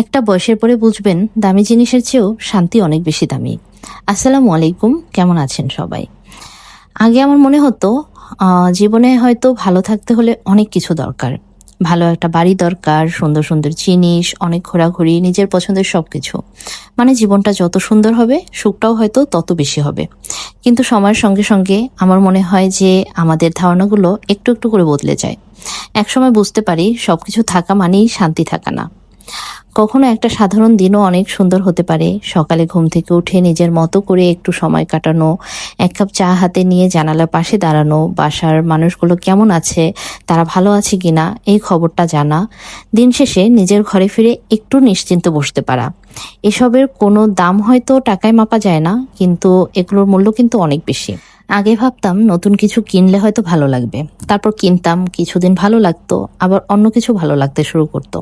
একটা বয়সের পরে বুঝবেন দামি জিনিসের চেয়েও শান্তি অনেক বেশি দামি। আসসালামু আলাইকুম, কেমন আছেন সবাই? আগে আমার মনে হতো জীবনে হয়তো ভালো থাকতে হলে অনেক কিছু দরকার। ভালো একটা বাড়ি দরকার, সুন্দর সুন্দর জিনিস, অনেক ঘোরাঘুরি, নিজের পছন্দের সবকিছু। মানে জীবনটা যত সুন্দর হবে সুখটাও হয়তো তত বেশি হবে। কিন্তু সময়ের সঙ্গে সঙ্গে আমার মনে হয় যে আমাদের ধারণাগুলো একটু একটু করে বদলে যায়। একসময় বুঝতে পারি সবকিছু থাকা মানেই শান্তি থাকা না। কখনো একটা সাধারণ দিনও অনেক সুন্দর হতে পারে। সকালে ঘুম থেকে উঠে নিজের মতো করে একটু সময় কাটানো, এক কাপ চা হাতে নিয়ে জানালার পাশে দাঁড়ানো, বাসার মানুষগুলো কেমন আছে, তারা ভালো আছে কিনা এই খবরটা জানা, দিন শেষে নিজের ঘরে ফিরে একটু নিশ্চিন্তে বসতে পারা। এসবের কোনো দাম হয়তো টাকায় মাপা যায় না, কিন্তু এগুলোর মূল্য কিন্তু অনেক বেশি। আগে ভাবতাম নতুন কিছু কিনলে হয়তো ভালো লাগবে, তারপর কিনতাম, কিছুদিন ভালো লাগতো, আবার অন্য কিছু ভালো লাগতে শুরু করতো।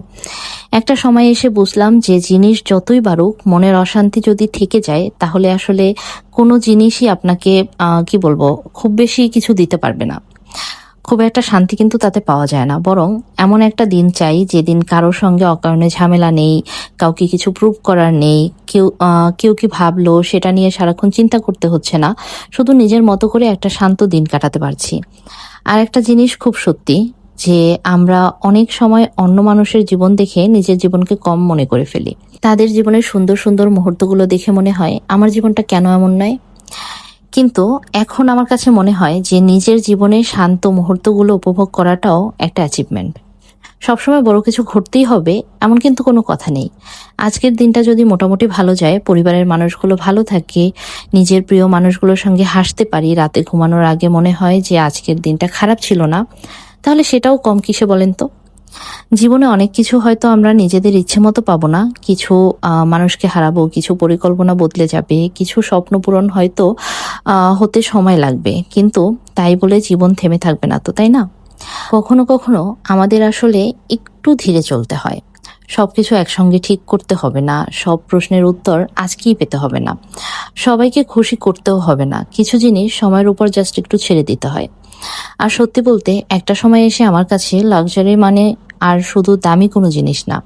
একটা সময় এসে বুঝলাম যে জিনিস যতই বাড়ুক, মনের অশান্তি যদি থেকে যায় তাহলে আসলে কোনো জিনিসই আপনাকে কি বলবো, খুব বেশি কিছু দিতে পারবে না। খুব একটা শান্তি কিন্তু তাতে পাওয়া যায় না। বরং এমন একটা দিন চাই যেদিন কারোর সঙ্গে অকারণে ঝামেলা নেই, কাউকে কিছু প্রুভ করার নেই, কেউ কি ভাবলো সেটা নিয়ে সারাক্ষণ চিন্তা করতে হচ্ছে না, শুধু নিজের মতো করে একটা শান্ত দিন কাটাতে পারছি। আর একটা জিনিস খুব সত্যি, যে আমরা অনেক সময় অন্য মানুষের জীবন দেখে নিজের জীবনকে কম মনে করে ফেলি। তাদের জীবনের সুন্দর সুন্দর মুহূর্তগুলো দেখে মনে হয় আমার জীবনটা কেন এমন নয়। কিন্তু এখন আমার কাছে মনে হয় যে নিজের জীবনের শান্ত মুহূর্তগুলো উপভোগ করাটাও একটা অ্যাচিভমেন্ট। সবসময় বড় কিছু ঘটতেই হবে এমন কিন্তু কোনো কথা নেই। আজকের দিনটা যদি মোটামুটি ভালো যায়, পরিবারের মানুষগুলো ভালো থাকে, নিজের প্রিয় মানুষগুলোর সঙ্গে হাসতে পারি, রাতে ঘুমানোর আগে মনে হয় যে আজকের দিনটা খারাপ ছিল না, তাহলে সেটাও কম কিসে বলেন তো। জীবনে অনেক কিছু হয়তো আমরা নিজেদের ইচ্ছে মতো পাবো না, কিছু মানুষকে হারাবো, কিছু পরিকল্পনা বদলে যাবে, কিছু স্বপ্ন পূরণ হয়তো হতে সময় লাগবে, কিন্তু তাই বলে জীবন থেমে থাকবে না তো, তাই না? কখনো কখনো আমাদের আসলে একটু ধীরে চলতে হয়। সবকিছু একসঙ্গে ঠিক করতে হবে না, সব প্রশ্নের উত্তর আজকেই পেতে হবে না, সবাইকে খুশি করতেও হবে না। কিছু জিনিস সময়ের উপর জাস্ট একটু ছেড়ে দিতে হয়। আর সত্যি বলতে একটা সময় এসে আমার কাছে লাক্সারি মানে আর শুধু দামি কোনো জিনিস না,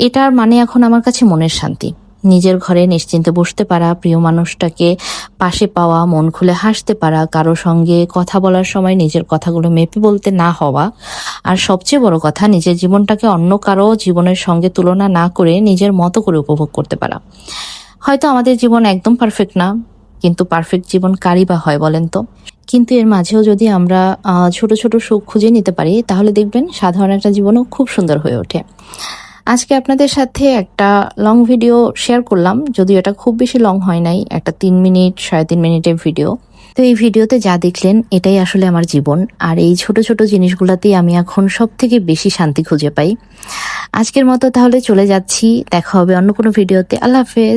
এটার মানে এখন আমার কাছে মনের শান্তি। নিজের ঘরে নিশ্চিন্তে বসতে পারা, প্রিয় মানুষটাকে পাশে পাওয়া, মন খুলে হাসতে পারা, কারো সঙ্গে কথা বলার সময় নিজের কথাগুলো মেপে বলতে না হওয়া, আর সবচেয়ে বড় কথা নিজের জীবনটাকে অন্য কারো জীবনের সঙ্গে তুলনা না করে নিজের মতো করে উপভোগ করতে পারা। হয়তো আমাদের জীবন একদম পারফেক্ট না, কিন্তু পারফেক্ট জীবন কারই বা হয় বলেন তো? কিন্তু এর মাঝেও যদি আমরা ছোট ছোট সুখ খুঁজে নিতে পারি, তাহলে দেখবেন সাধারণ একটা জীবনও খুব সুন্দর হয়ে ওঠে। আজকে আপনাদের সাথে একটা লং ভিডিও শেয়ার করলাম, যদিও এটা খুব বেশি লং হয় নাই, একটা 3 মিনিট 3.5 মিনিটের ভিডিও। তো এই ভিডিওতে যা দেখলেন এটাই আসলে আমার জীবন, আর এই ছোট ছোট জিনিসগুলোতেই আমি এখন সব থেকে বেশি শান্তি খুঁজে পাই। আজকের মতো তাহলে চলে যাচ্ছি, দেখা হবে অন্য কোনো ভিডিওতে। আল্লাহ হাফেজ।